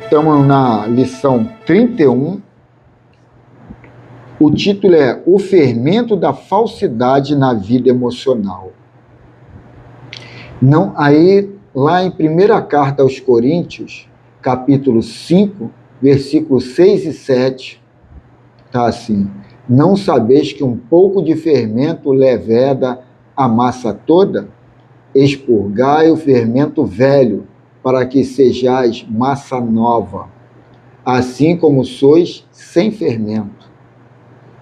Estamos na lição 31. O título é O Fermento da Falsidade na Vida Emocional. Não, aí, lá em 1ª Carta aos Coríntios, capítulo 5, versículos 6 e 7, está assim: não sabeis que um pouco de fermento leveda a massa toda? Expurgai o fermento velho, para que sejais massa nova, assim como sois sem fermento.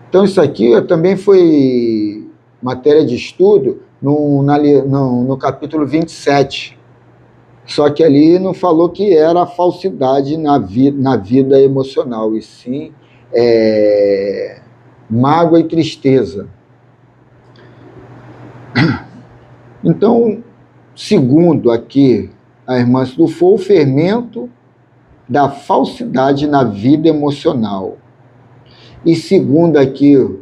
Então, isso aqui também foi matéria de estudo no capítulo 27. Só que ali não falou que era falsidade na vida emocional, e sim mágoa e tristeza. Então, segundo aqui a irmã Silfou, o fermento da falsidade na vida emocional. E segundo aqui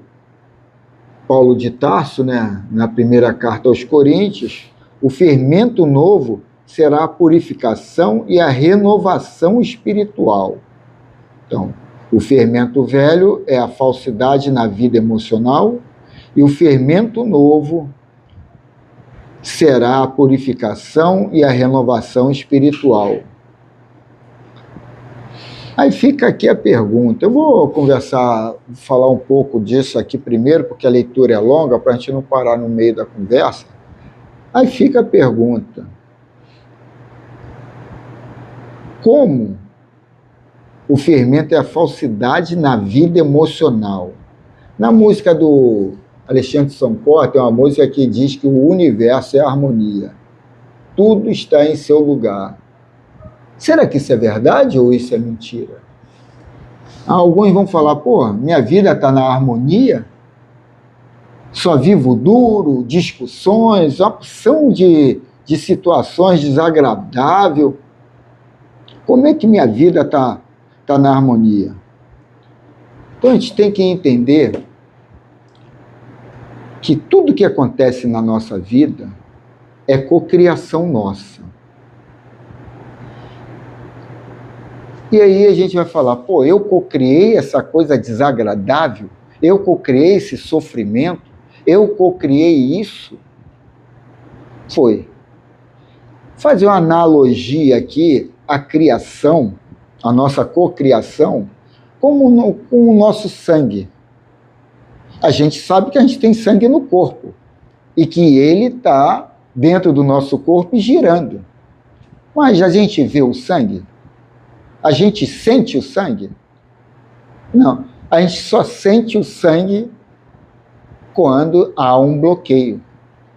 Paulo de Tarso, né, na 1ª Carta aos Coríntios, o fermento novo será a purificação e a renovação espiritual. Então, o fermento velho é a falsidade na vida emocional e o fermento novo será a purificação e a renovação espiritual. Aí fica aqui a pergunta. Eu vou falar um pouco disso aqui primeiro, porque a leitura é longa, para a gente não parar no meio da conversa. Aí fica a pergunta: como o fermento é a falsidade na vida emocional? Na música do Alexandre Sampor, tem uma música que diz que o universo é harmonia. Tudo está em seu lugar. Será que isso é verdade ou isso é mentira? Alguns vão falar, minha vida está na harmonia, só vivo duro, discussões, opção de situações desagradáveis. Como é que minha vida está na harmonia? Então a gente tem que entender que tudo que acontece na nossa vida é cocriação nossa. E aí a gente vai falar, eu cocriei essa coisa desagradável, eu cocriei esse sofrimento, eu cocriei isso? Foi. Fazer uma analogia aqui à criação, a nossa cocriação, como com o nosso sangue. A gente sabe que a gente tem sangue no corpo e que ele está dentro do nosso corpo e girando. Mas a gente vê o sangue? A gente sente o sangue? Não, a gente só sente o sangue quando há um bloqueio,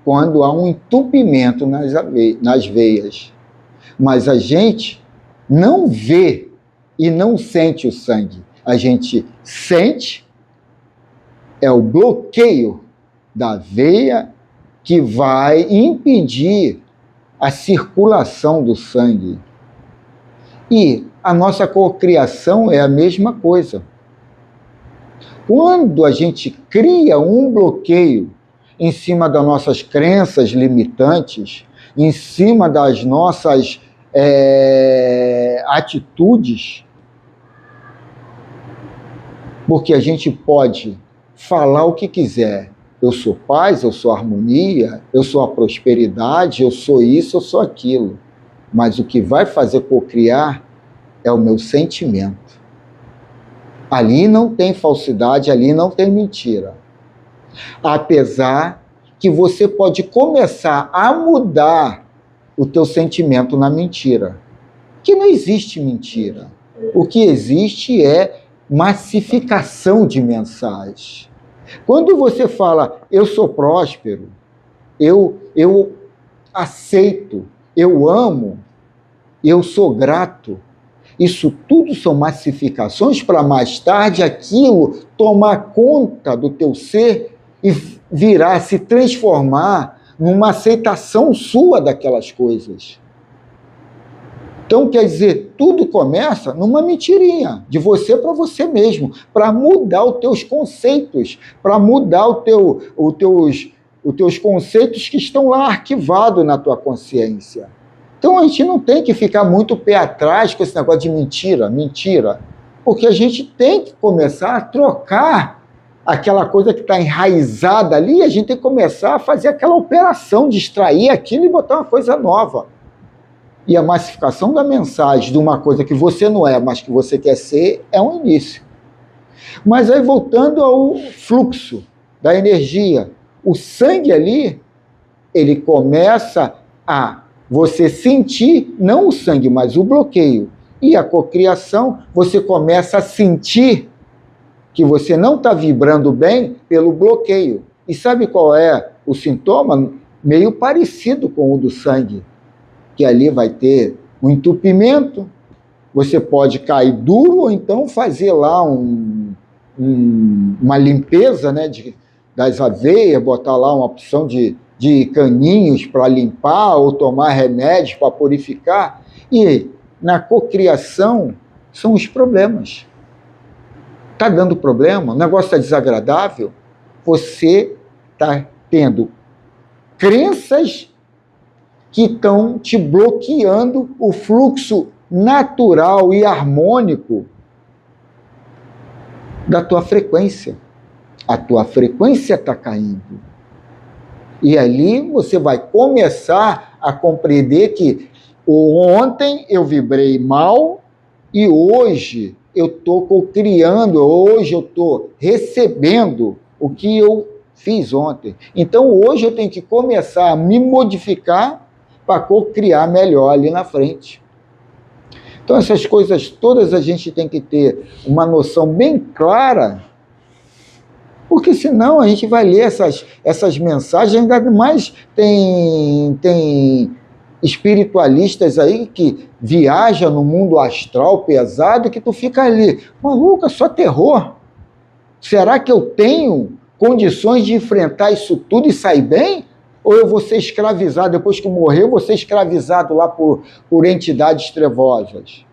quando há um entupimento nas veias. Mas a gente não vê e não sente o sangue. A gente sente o bloqueio da veia que vai impedir a circulação do sangue. E a nossa cocriação é a mesma coisa. Quando a gente cria um bloqueio em cima das nossas crenças limitantes, em cima das nossas atitudes, porque a gente pode falar o que quiser. Eu sou paz, eu sou harmonia, eu sou a prosperidade, eu sou isso, eu sou aquilo. Mas o que vai fazer cocriar é o meu sentimento. Ali não tem falsidade, ali não tem mentira. Apesar que você pode começar a mudar o teu sentimento na mentira. Que não existe mentira. O que existe é massificação de mensagens. Quando você fala, eu sou próspero, eu aceito, eu amo, eu sou grato, isso tudo são massificações para mais tarde aquilo tomar conta do teu ser e virar, se transformar numa aceitação sua daquelas coisas. Então, quer dizer, tudo começa numa mentirinha, de você para você mesmo, para mudar os teus conceitos, para mudar os teus conceitos que estão lá arquivados na tua consciência. Então a gente não tem que ficar muito pé atrás com esse negócio de mentira, mentira, porque a gente tem que começar a trocar aquela coisa que está enraizada ali, a gente tem que começar a fazer aquela operação de extrair aquilo e botar uma coisa nova. E a massificação da mensagem de uma coisa que você não é, mas que você quer ser, é um início. Mas aí, voltando ao fluxo da energia, o sangue ali, ele começa a você sentir, não o sangue, mas o bloqueio. E a cocriação, você começa a sentir que você não está vibrando bem pelo bloqueio. E sabe qual é o sintoma? Meio parecido com o do sangue, que ali vai ter um entupimento, você pode cair duro ou então fazer lá uma limpeza, né, das aveias, botar lá uma opção de caninhos para limpar ou tomar remédios para purificar. E na cocriação são os problemas. Está dando problema, o negócio está desagradável, você está tendo crenças que estão te bloqueando o fluxo natural e harmônico da tua frequência. A tua frequência está caindo. E ali você vai começar a compreender que ontem eu vibrei mal e hoje eu estou cocriando, hoje eu estou recebendo o que eu fiz ontem. Então hoje eu tenho que começar a me modificar para cocriar melhor ali na frente. Então essas coisas todas a gente tem que ter uma noção bem clara, porque senão a gente vai ler essas mensagens, ainda mais tem espiritualistas aí que viajam no mundo astral pesado, que tu fica ali, maluco, é só terror. Será que eu tenho condições de enfrentar isso tudo e sair bem? Ou eu vou ser escravizado, depois que morrer, eu vou ser escravizado lá por entidades trevosas?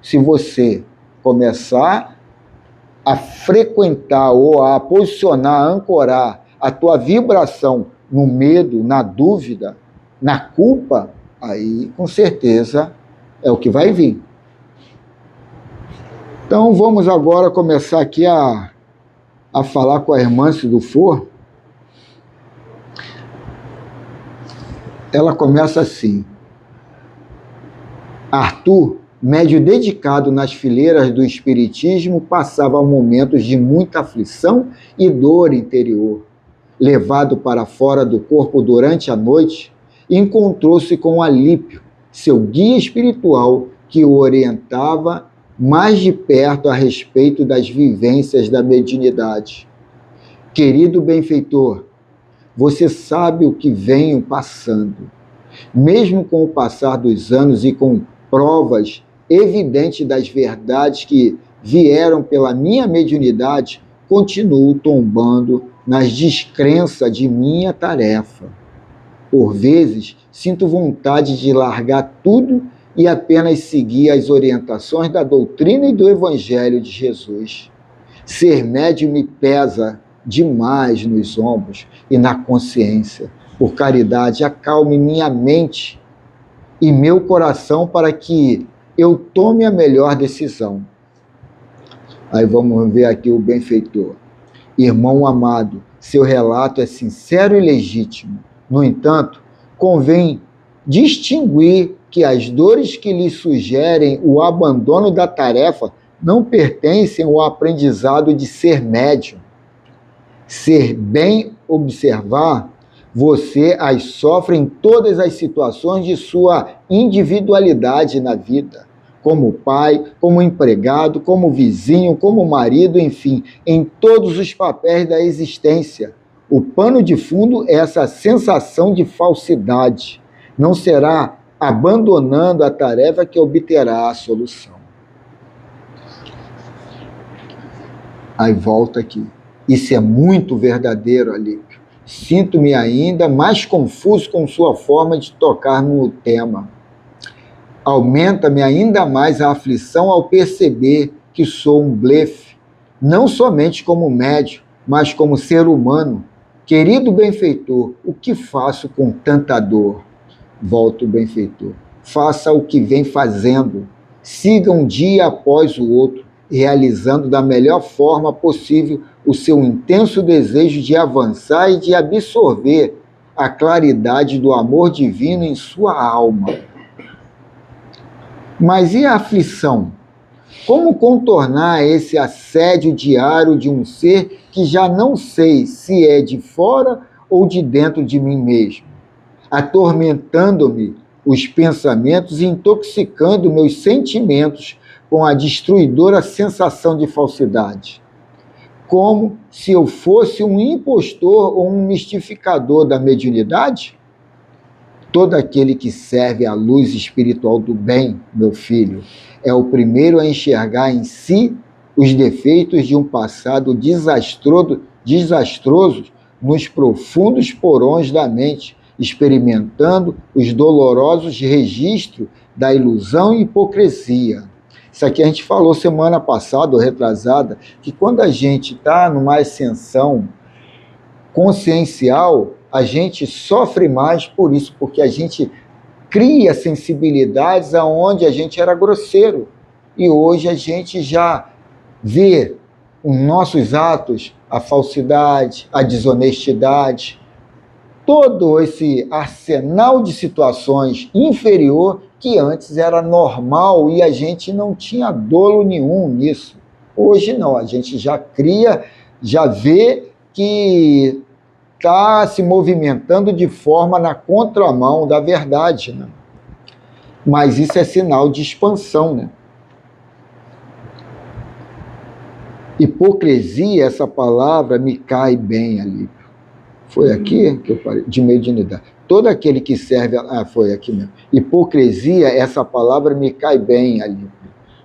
Se você começar a frequentar ou a posicionar, a ancorar a tua vibração no medo, na dúvida, na culpa, aí com certeza é o que vai vir. Então vamos agora começar aqui a falar com a irmã Sidufor. Ela começa assim: Arthur, médio dedicado nas fileiras do espiritismo, passava momentos de muita aflição e dor interior. Levado para fora do corpo durante a noite, encontrou-se com Alípio, seu guia espiritual, que o orientava mais de perto a respeito das vivências da mediunidade. Querido benfeitor, você sabe o que venho passando. Mesmo com o passar dos anos e com provas evidentes das verdades que vieram pela minha mediunidade, continuo tombando nas descrenças de minha tarefa. Por vezes, sinto vontade de largar tudo e apenas seguir as orientações da doutrina e do Evangelho de Jesus. Ser médium me pesa demais nos ombros e na consciência. Por caridade, acalme minha mente e meu coração para que eu tome a melhor decisão. Aí vamos ver aqui o benfeitor. Irmão amado, seu relato é sincero e legítimo. No entanto, convém distinguir que as dores que lhe sugerem o abandono da tarefa não pertencem ao aprendizado de ser médium. Ser bem observar, você as sofre em todas as situações de sua individualidade na vida, como pai, como empregado, como vizinho, como marido, enfim, em todos os papéis da existência. O pano de fundo é essa sensação de falsidade. Não será abandonando a tarefa que obterá a solução. Aí volta aqui. Isso é muito verdadeiro, Alípio. Sinto-me ainda mais confuso com sua forma de tocar no tema. Aumenta-me ainda mais a aflição ao perceber que sou um blefe, não somente como médium, mas como ser humano. Querido benfeitor, o que faço com tanta dor? Volta o benfeitor. faça o que vem fazendo, siga um dia após o outro, realizando da melhor forma possível o seu intenso desejo de avançar e de absorver a claridade do amor divino em sua alma. Mas e a aflição? Como contornar esse assédio diário de um ser que já não sei se é de fora ou de dentro de mim mesmo, atormentando-me os pensamentos e intoxicando meus sentimentos com a destruidora sensação de falsidade? Como se eu fosse um impostor ou um mistificador da mediunidade? Todo aquele que serve à luz espiritual do bem, meu filho, é o primeiro a enxergar em si os defeitos de um passado desastroso nos profundos porões da mente, experimentando os dolorosos registros da ilusão e hipocrisia. Isso aqui a gente falou semana passada ou retrasada, que quando a gente está numa ascensão consciencial, a gente sofre mais por isso, porque a gente cria sensibilidades aonde a gente era grosseiro. E hoje a gente já vê os nossos atos, a falsidade, a desonestidade, todo esse arsenal de situações inferior que antes era normal e a gente não tinha dolo nenhum nisso. Hoje não, a gente já cria, já vê que está se movimentando de forma na contramão da verdade, né? Mas isso é sinal de expansão, né? Hipocrisia, essa palavra me cai bem ali. Foi aqui que eu parei, de mediunidade. Todo aquele que serve... foi aqui mesmo. Hipocrisia, essa palavra me cai bem ali.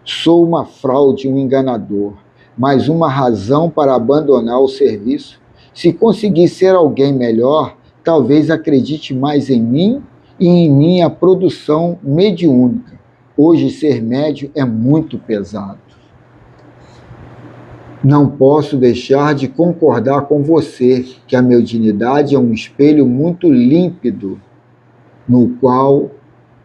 Sou uma fraude, um enganador, mas uma razão para abandonar o serviço. Se conseguir ser alguém melhor, talvez acredite mais em mim e em minha produção mediúnica. Hoje, ser médium é muito pesado. Não posso deixar de concordar com você que a mediunidade é um espelho muito límpido, no qual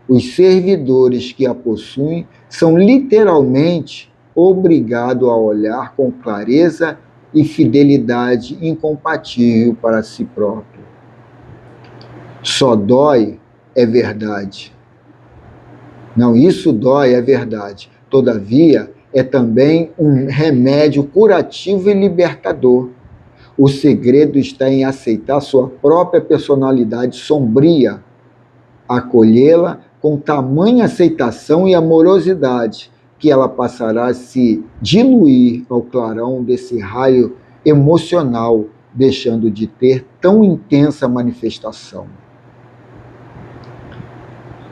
os servidores que a possuem são literalmente obrigados a olhar com clareza e fidelidade incompatível para si próprio. Só dói é verdade. Não, isso dói é verdade. Todavia, é também um remédio curativo e libertador. O segredo está em aceitar sua própria personalidade sombria, acolhê-la com tamanha aceitação e amorosidade, que ela passará a se diluir ao clarão desse raio emocional, deixando de ter tão intensa manifestação.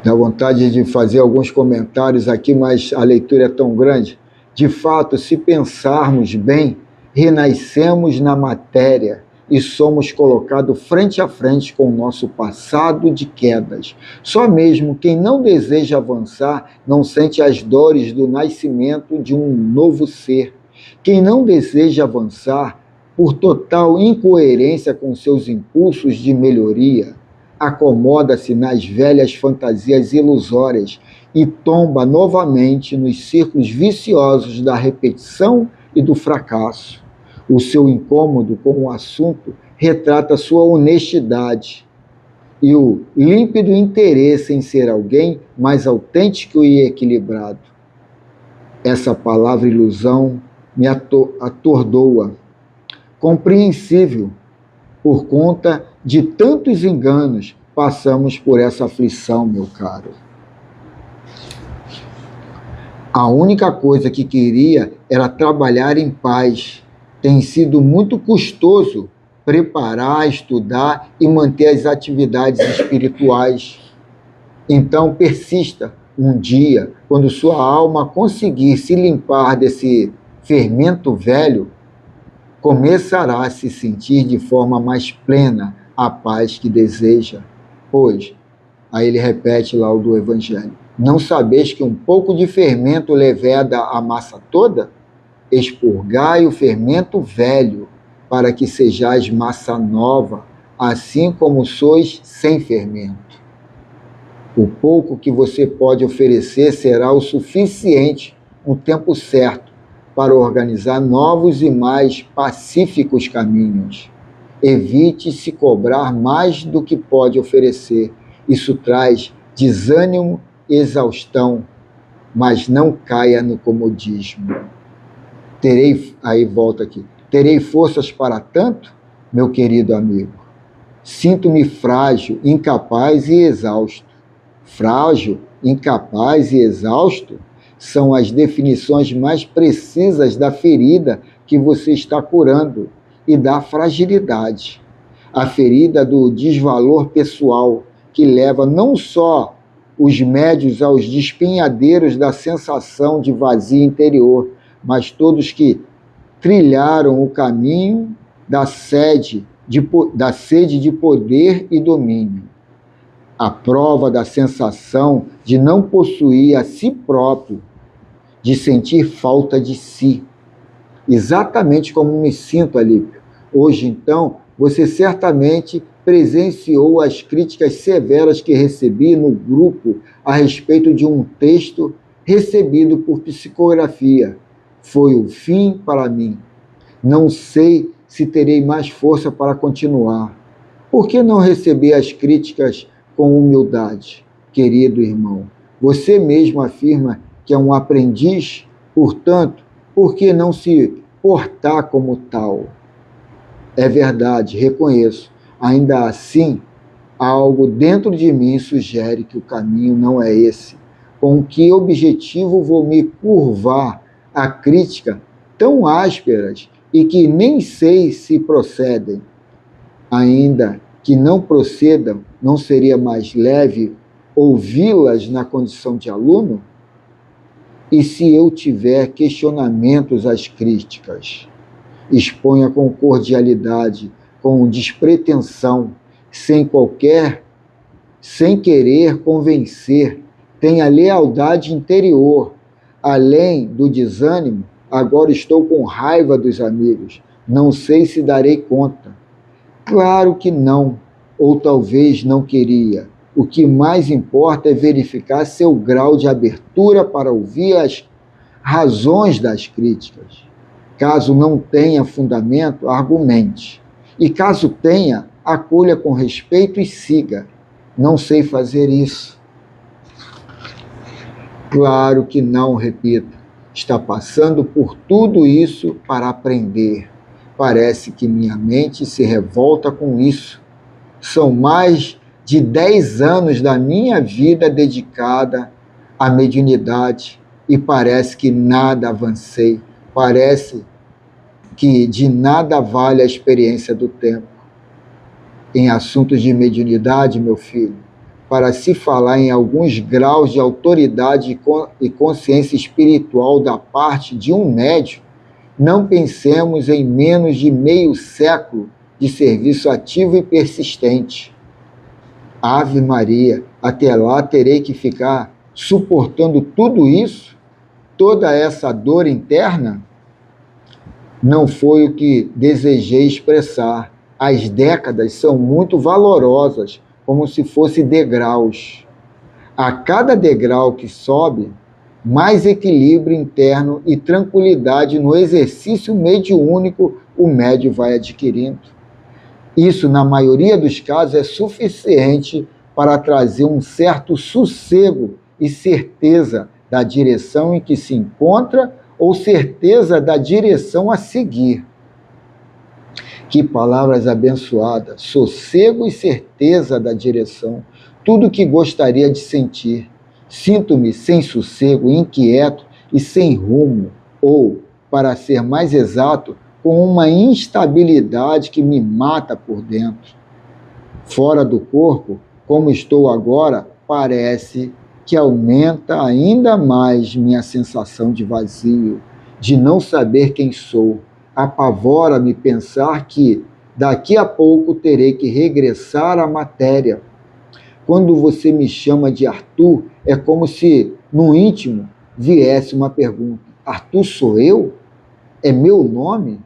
Dá vontade de fazer alguns comentários aqui, mas a leitura é tão grande. De fato, se pensarmos bem, renascemos na matéria e somos colocados frente a frente com o nosso passado de quedas. Só mesmo quem não deseja avançar não sente as dores do nascimento de um novo ser. Quem não deseja avançar, por total incoerência com seus impulsos de melhoria, acomoda-se nas velhas fantasias ilusórias e tomba novamente nos círculos viciosos da repetição e do fracasso. O seu incômodo com o assunto retrata sua honestidade e o límpido interesse em ser alguém mais autêntico e equilibrado. Essa palavra ilusão me atordoa. Compreensível, por conta de tantos enganos, passamos por essa aflição, meu caro. A única coisa que queria era trabalhar em paz. Tem sido muito custoso preparar, estudar e manter as atividades espirituais. Então, persista. Um dia, quando sua alma conseguir se limpar desse fermento velho, começará a se sentir de forma mais plena a paz que deseja. Pois, aí ele repete lá o do Evangelho, não sabeis que um pouco de fermento leveda a massa toda? Expurgai o fermento velho, para que sejais massa nova, assim como sois sem fermento. O pouco que você pode oferecer será o suficiente no tempo certo para organizar novos e mais pacíficos caminhos. Evite se cobrar mais do que pode oferecer. Isso traz desânimo e exaustão, mas não caia no comodismo. Aí volta aqui. Terei forças para tanto, meu querido amigo? Sinto-me frágil, incapaz e exausto. Frágil, incapaz e exausto são as definições mais precisas da ferida que você está curando e da fragilidade. A ferida do desvalor pessoal, que leva não só os médios aos despenhadeiros da sensação de vazio interior, mas todos que trilharam o caminho da sede de poder e domínio. A prova da sensação de não possuir a si próprio, de sentir falta de si. Exatamente como me sinto, Alípio. Hoje, então, você certamente presenciou as críticas severas que recebi no grupo a respeito de um texto recebido por psicografia. Foi o fim para mim. Não sei se terei mais força para continuar. Por que não receber as críticas com humildade, querido irmão? Você mesmo afirma que é um aprendiz, portanto, por que não se portar como tal? É verdade, reconheço. Ainda assim, algo dentro de mim sugere que o caminho não é esse. Com que objetivo vou me curvar a crítica tão ásperas e que nem sei se procedem? Ainda que não procedam, não seria mais leve ouvi-las na condição de aluno? E se eu tiver questionamentos às críticas? Exponha com cordialidade, com despretensão, sem querer convencer. Tenha lealdade interior. Além do desânimo, agora estou com raiva dos amigos. Não sei se darei conta. Claro que não, ou talvez não queria. O que mais importa é verificar seu grau de abertura para ouvir as razões das críticas. Caso não tenha fundamento, argumente. E caso tenha, acolha com respeito e siga. Não sei fazer isso. Claro que não, repito. Está passando por tudo isso para aprender. Parece que minha mente se revolta com isso. São mais de 10 anos da minha vida dedicada à mediunidade e parece que nada avancei. Parece que de nada vale a experiência do tempo. Em assuntos de mediunidade, meu filho, para se falar em alguns graus de autoridade e consciência espiritual da parte de um médium, não pensemos em menos de meio século de serviço ativo e persistente. Ave Maria, até lá terei que ficar suportando tudo isso? Toda essa dor interna? Não foi o que desejei expressar. As décadas são muito valorosas, como se fossem degraus. A cada degrau que sobe, mais equilíbrio interno e tranquilidade no exercício mediúnico o médium vai adquirindo. Isso, na maioria dos casos, é suficiente para trazer um certo sossego e certeza da direção em que se encontra ou certeza da direção a seguir. Que palavras abençoadas! Sossego e certeza da direção. Tudo o que gostaria de sentir. Sinto-me sem sossego, inquieto e sem rumo, ou, para ser mais exato, com uma instabilidade que me mata por dentro. Fora do corpo, como estou agora, parece que aumenta ainda mais minha sensação de vazio, de não saber quem sou. Apavora-me pensar que daqui a pouco terei que regressar à matéria. Quando você me chama de Arthur, é como se no íntimo viesse uma pergunta: Arthur sou eu? É meu nome?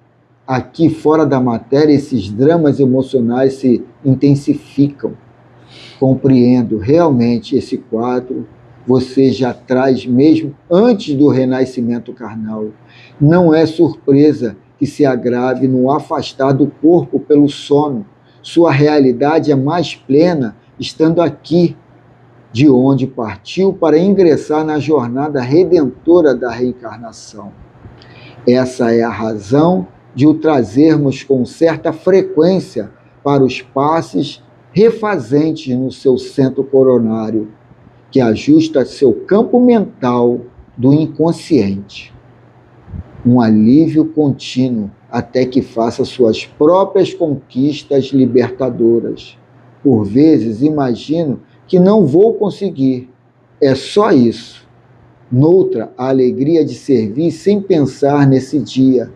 Aqui fora da matéria, esses dramas emocionais se intensificam. Compreendo realmente esse quadro. Você já traz mesmo antes do renascimento carnal. Não é surpresa que se agrave no afastar do corpo pelo sono. Sua realidade é mais plena estando aqui, de onde partiu para ingressar na jornada redentora da reencarnação. Essa é a razão de o trazermos com certa frequência para os passes refazentes no seu centro coronário, que ajusta seu campo mental do inconsciente. Um alívio contínuo até que faça suas próprias conquistas libertadoras. Por vezes imagino que não vou conseguir. É só isso. Noutra, a alegria de servir sem pensar nesse dia.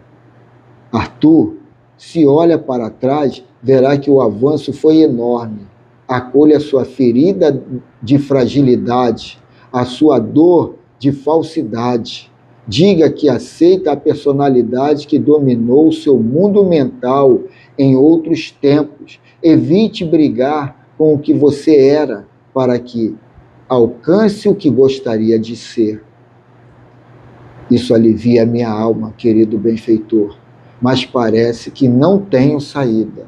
Arthur, se olha para trás, verá que o avanço foi enorme. Acolha a sua ferida de fragilidade, a sua dor de falsidade. Diga que aceita a personalidade que dominou o seu mundo mental em outros tempos. Evite brigar com o que você era para que alcance o que gostaria de ser. Isso alivia a minha alma, querido benfeitor, mas parece que não tenho saída.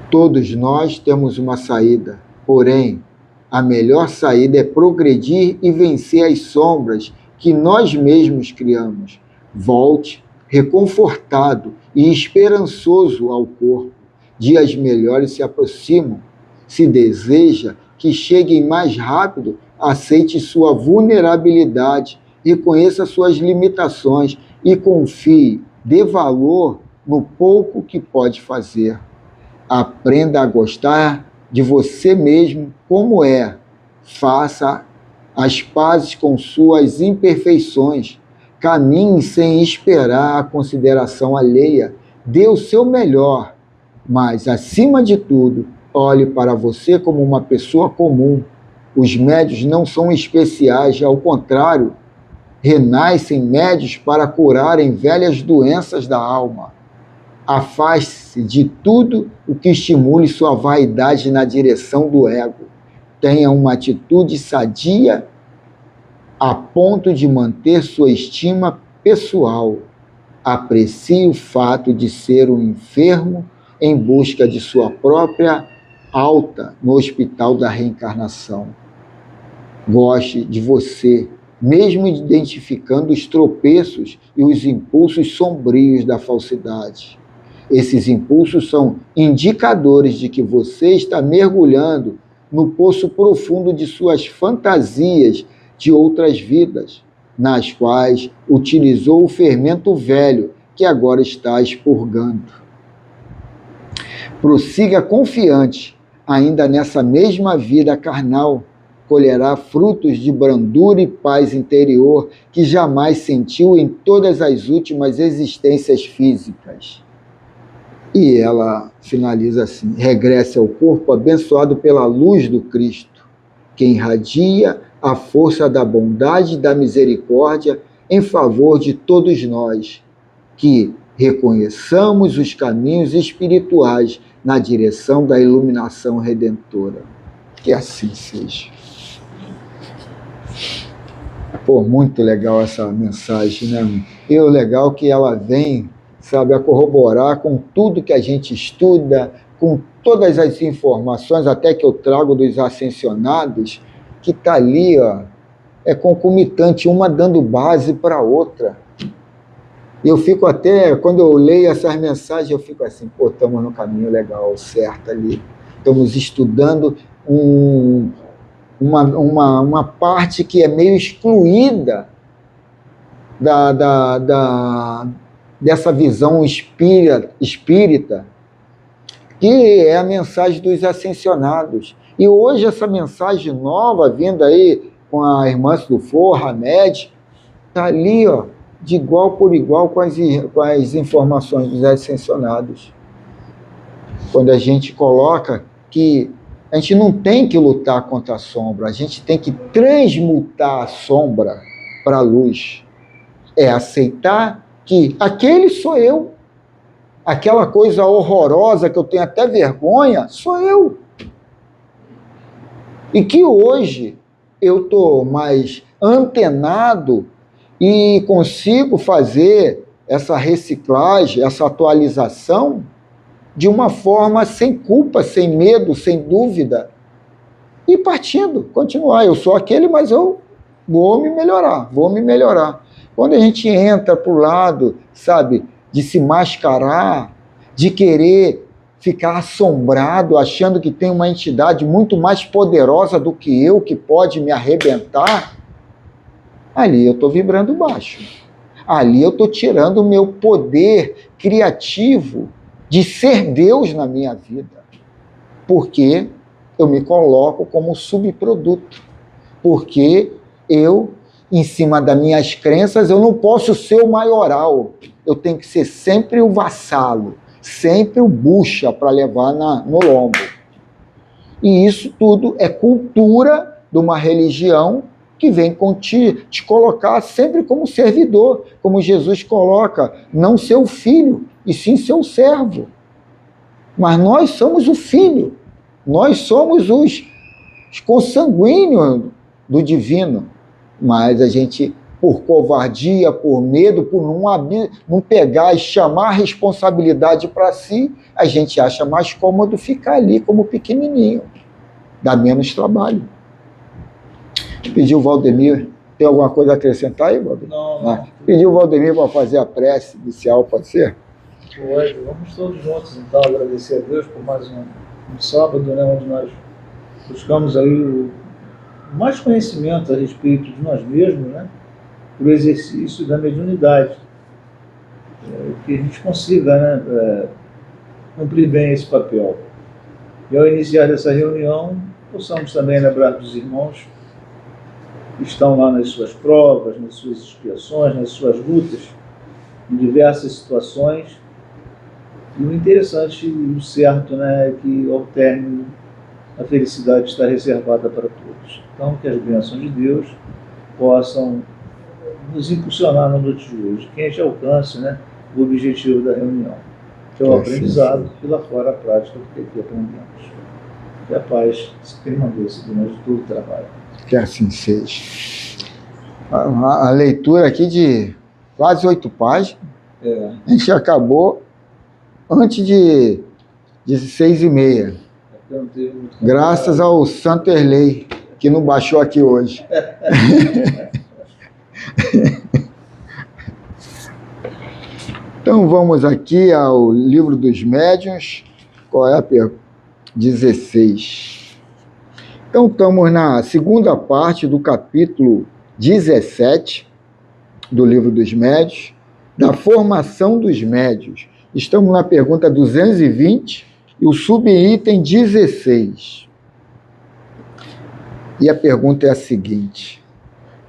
Todos nós temos uma saída, porém, a melhor saída é progredir e vencer as sombras que nós mesmos criamos. Volte reconfortado e esperançoso ao corpo. Dias melhores se aproximam. Se deseja que cheguem mais rápido, aceite sua vulnerabilidade, reconheça suas limitações e confie, dê valor no pouco que pode fazer. Aprenda a gostar de você mesmo como é. Faça as pazes com suas imperfeições. Caminhe sem esperar a consideração alheia. Dê o seu melhor, mas, acima de tudo, olhe para você como uma pessoa comum. Os médios não são especiais, ao contrário, renascem médios para curarem velhas doenças da alma. Afaste-se de tudo o que estimule sua vaidade na direção do ego. Tenha uma atitude sadia a ponto de manter sua estima pessoal. Aprecie o fato de ser um enfermo em busca de sua própria alta no hospital da reencarnação. Goste de você, mesmo identificando os tropeços e os impulsos sombrios da falsidade. Esses impulsos são indicadores de que você está mergulhando no poço profundo de suas fantasias de outras vidas, nas quais utilizou o fermento velho que agora está expurgando. Prossiga confiante, ainda nessa mesma vida carnal, colherá frutos de brandura e paz interior que jamais sentiu em todas as últimas existências físicas. E ela finaliza assim: regresse ao corpo abençoado pela luz do Cristo, que irradia a força da bondade e da misericórdia em favor de todos nós, que reconheçamos os caminhos espirituais na direção da iluminação redentora. Que assim seja. Pô, muito legal essa mensagem, né? E o legal que ela vem, sabe, a corroborar com tudo que a gente estuda, com todas as informações, até que eu trago dos ascensionados, que está ali, ó, é concomitante, uma dando base para a outra. E eu fico até, quando eu leio essas mensagens, eu fico assim, pô, estamos no caminho legal, certo ali. Estamos estudando uma parte que é meio excluída dessa visão espírita, que é a mensagem dos ascensionados. E hoje essa mensagem nova, vindo aí com a irmã Sulfor, Hamed, está ali, ó, de igual por igual com as informações dos ascensionados. Quando a gente coloca que a gente não tem que lutar contra a sombra, a gente tem que transmutar a sombra para a luz. É aceitar que aquele sou eu. aquela coisa horrorosa que eu tenho até vergonha, sou eu. E que hoje eu estou mais antenado e consigo fazer essa reciclagem, essa atualização de uma forma sem culpa, sem medo, sem dúvida. E partindo, continuar. Eu sou aquele, mas eu vou me melhorar, vou me melhorar. Quando a gente entra para o lado, sabe, de se mascarar, de querer ficar assombrado, achando que tem uma entidade muito mais poderosa do que eu, que pode me arrebentar, ali eu estou vibrando baixo. Ali eu estou tirando o meu poder criativo de ser Deus na minha vida. Porque eu me coloco como subproduto. Porque eu, em cima das minhas crenças, eu não posso ser o maioral. Eu tenho que ser sempre o vassalo, sempre o bucha para levar no lombo. E isso tudo é cultura de uma religião que vem te colocar sempre como servidor, como Jesus coloca, não seu filho, e sim seu servo. Mas nós somos o filho, nós somos os consanguíneos do divino, mas a gente, por covardia, por medo, por não pegar e chamar a responsabilidade para si, a gente acha mais cômodo ficar ali como pequenininho, dá menos trabalho. Pediu o Valdemir, tem alguma coisa a acrescentar aí, Valdemir? Não. Pediu o Valdemir para fazer a prece inicial, pode ser? Pode. Vamos todos juntos, então, agradecer a Deus por mais um sábado, né, onde nós buscamos aí mais conhecimento a respeito de nós mesmos, né, por exercício da mediunidade. Que a gente consiga, né, cumprir bem esse papel. E ao iniciar essa reunião, possamos também lembrar dos irmãos que estão lá nas suas provas, nas suas expiações, nas suas lutas, em diversas situações. E o interessante e o certo, né, é que ao término a felicidade está reservada para todos. Então, que as bênçãos de Deus possam nos impulsionar na noite de hoje, que a gente alcance, né, o objetivo da reunião, que é o aprendizado e lá fora a prática do que aqui aprendemos. Que a paz se permaneça durante todo o trabalho. Que assim seja. A leitura aqui de quase 8 páginas, a gente acabou antes de 6h30. Graças ao Santo Erlei, que não baixou aqui hoje. Então vamos aqui ao Livro dos Médiuns. Qual é a pergunta? 16. Então estamos na segunda parte do capítulo 17 do Livro dos Médiuns, da formação dos médiuns. Estamos na pergunta 220 e o subitem 16. E a pergunta é a seguinte: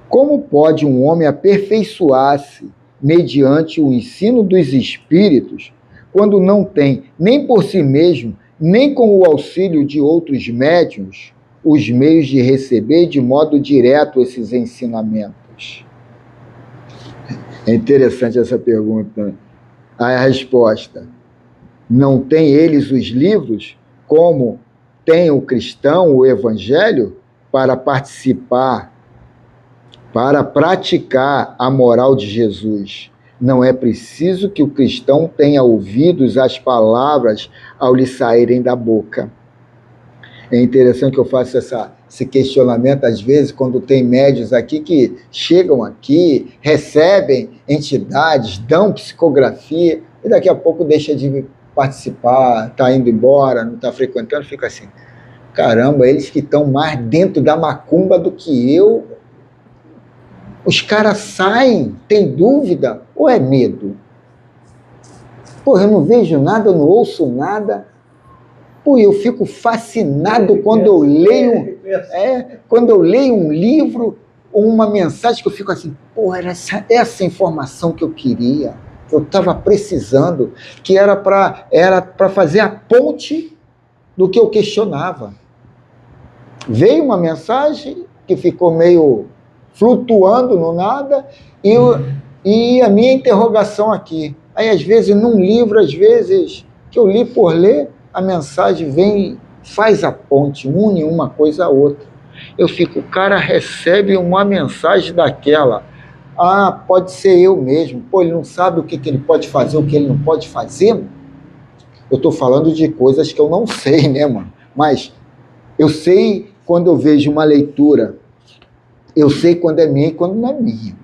como pode um homem aperfeiçoar-se mediante o ensino dos espíritos quando não tem, nem por si mesmo, nem com o auxílio de outros médiuns, os meios de receber de modo direto esses ensinamentos? É interessante essa pergunta. A resposta: não tem eles os livros, como tem o cristão, o evangelho, para participar, para praticar a moral de Jesus. Não é preciso que o cristão tenha ouvidos as palavras ao lhe saírem da boca. É interessante que eu faça esse questionamento, às vezes, quando tem médiuns aqui que chegam aqui, recebem entidades, dão psicografia, e daqui a pouco deixa de participar, está indo embora, não está frequentando, fica assim, caramba, eles que estão mais dentro da macumba do que eu, os caras saem, tem dúvida, ou é medo? Pô, eu não vejo nada, eu não ouço nada. Pô, eu fico fascinado quando eu leio, quando eu leio um livro ou uma mensagem que eu fico assim, pô, era essa informação que eu queria, que eu estava precisando, que era para fazer a ponte do que eu questionava. Veio uma mensagem que ficou meio flutuando no nada e a minha interrogação aqui, Aí, às vezes, num livro, às vezes, que eu li por ler, a mensagem vem, faz a ponte, une uma coisa a outra. Eu fico, o cara recebe uma mensagem daquela. Ah, pode ser eu mesmo. Pô, ele não sabe o que ele pode fazer, o que ele não pode fazer. Eu estou falando de coisas que eu não sei, né, mano? Mas eu sei quando eu vejo uma leitura. Eu sei quando é minha e quando não é minha.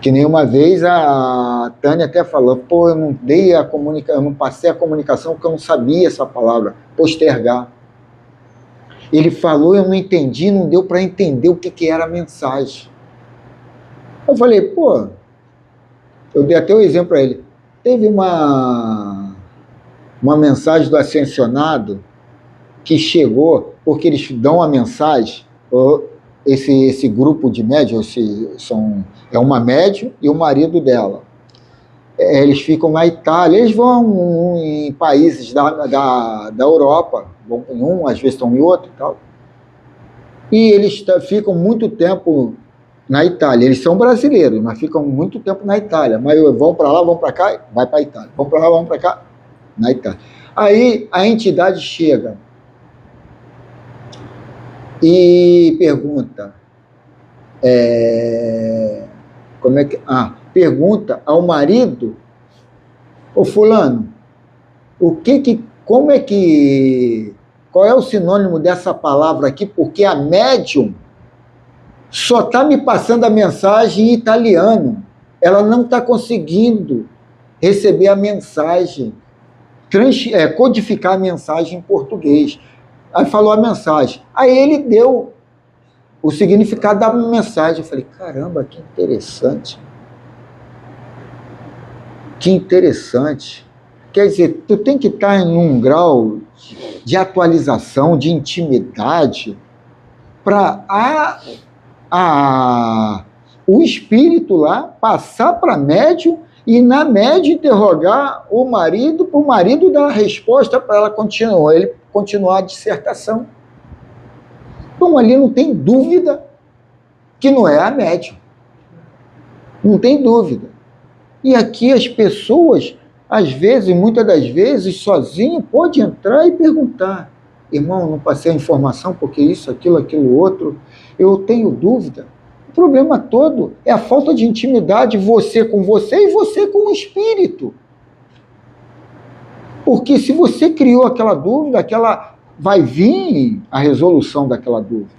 Que nem uma vez a Tânia até falou, pô, eu não dei a comunicação, eu não passei a comunicação porque eu não sabia essa palavra, postergar. Ele falou, eu não entendi, não deu para entender o que era a mensagem. Eu falei, pô, eu dei até o exemplo para ele. Teve uma mensagem do Ascensionado que chegou, porque eles dão a mensagem, esse grupo de médios, é uma médium e o marido dela. Eles ficam na Itália, eles vão em países da Europa, vão em um, às vezes estão em outro e tal. E eles ficam muito tempo na Itália. Eles são brasileiros, mas ficam muito tempo na Itália. Mas vão para lá, vão para cá, vai para a Itália. Vão para lá, vão para cá, na Itália. Aí a entidade chega e pergunta, como é que? Pergunta ao marido, ô fulano, como é que, qual é o sinônimo dessa palavra aqui? Porque a médium só está me passando a mensagem em italiano. Ela não está conseguindo receber a mensagem, codificar a mensagem em português. Aí falou a mensagem. Aí ele deu o significado da mensagem. Eu falei, caramba, que interessante. Que interessante. Quer dizer, tu tem que estar em um grau de atualização, de intimidade, para o espírito lá passar para médium e na média interrogar o marido, para o marido dar a resposta para ela continuar, ele continuar a dissertação. Então ali não tem dúvida que não é a médium. Não tem dúvida. E aqui as pessoas, às vezes, muitas das vezes, sozinho, pode entrar e perguntar, irmão, não passei a informação porque isso, aquilo, outro, eu tenho dúvida. O problema todo é a falta de intimidade, você com você e você com o espírito. Porque se você criou aquela dúvida, vai vir a resolução daquela dúvida.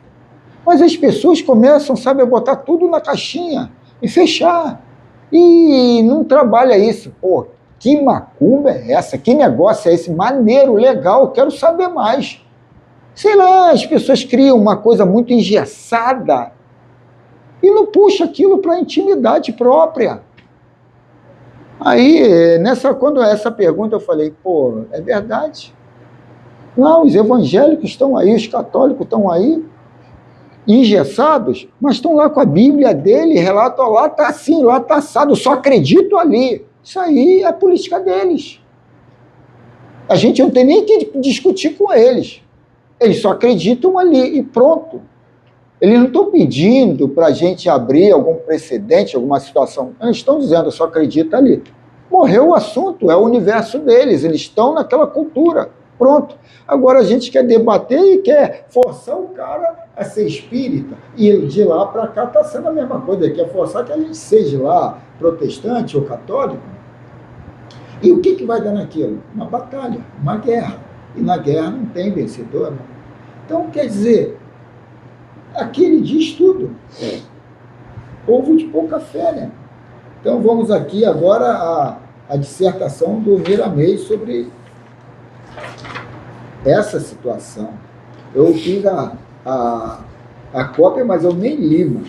Mas as pessoas começam, sabe, a botar tudo na caixinha e fechar. E não trabalha isso. Pô, que macumba é essa? Que negócio é esse? Maneiro, legal, quero saber mais. Sei lá, as pessoas criam uma coisa muito engessada e não puxa aquilo para a intimidade própria. Aí, quando essa pergunta, eu falei, pô, é verdade. Não, os evangélicos estão aí, os católicos estão aí, engessados, mas estão lá com a Bíblia dele, relatam lá, está assim, lá está assado, só acredito ali. Isso aí é a política deles. A gente não tem nem que discutir com eles. Eles só acreditam ali e pronto. Eles não estão pedindo para a gente abrir algum precedente, alguma situação. Eles estão dizendo, eu só acredito ali. Morreu o assunto, é o universo deles, eles estão naquela cultura. Pronto. Agora a gente quer debater e quer forçar o cara a ser espírita. E de lá para cá está sendo a mesma coisa. Quer forçar que a gente seja lá protestante ou católico. E o que vai dar naquilo? Uma batalha, uma guerra. E na guerra não tem vencedor. Não. Então, quer dizer, aqui ele diz tudo. Povo de pouca fé, né? Então vamos aqui agora a dissertação do Miramês sobre essa situação. Eu fiz a cópia, mas eu nem li, mano.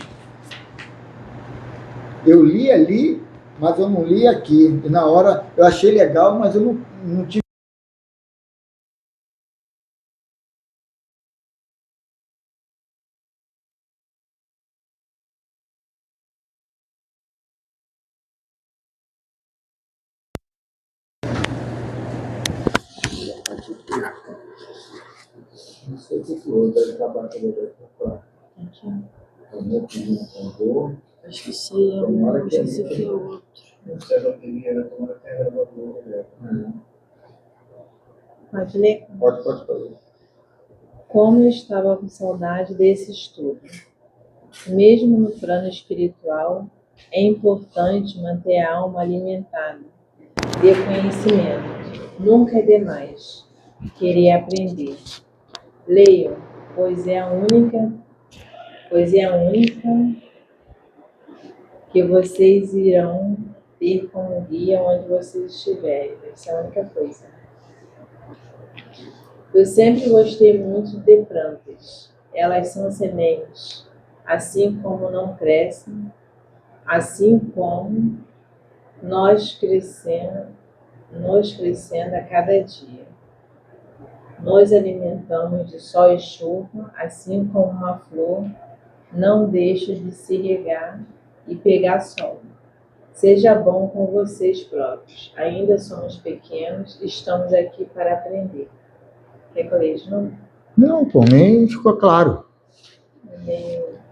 Eu li ali, mas eu não li aqui. E na hora eu achei legal, mas eu não tive. Não sei o que houve, deve acabar com o aqui. Acho que sei, é um, esse aqui é outro. Não sei a bateria, era tomar até a gravadora. Pode ler? Pode fazer. Como eu estava com saudade desse estudo. Mesmo no plano espiritual, é importante manter a alma alimentada de conhecimento. Nunca é demais querer aprender. Leiam, pois é a única que vocês irão ter como guia onde vocês estiverem. Essa é a única coisa. Eu sempre gostei muito de plantas. Elas são sementes, assim como não crescem, assim como nós crescendo a cada dia. Nos alimentamos de sol e chuva, assim como uma flor não deixa de se regar e pegar sol. Seja bom com vocês próprios. Ainda somos pequenos, estamos aqui para aprender. Quer que eu leia de novo? Não, por mim ficou claro.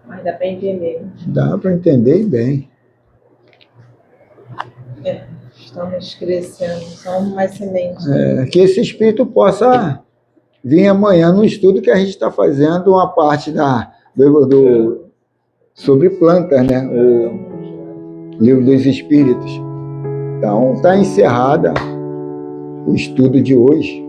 Mas dá para entender. Dá para entender bem. Estamos crescendo, somos mais sementes. Que esse espírito possa vir amanhã no estudo que a gente está fazendo, uma parte sobre plantas, né? O livro dos espíritos. Então, está encerrada o estudo de hoje.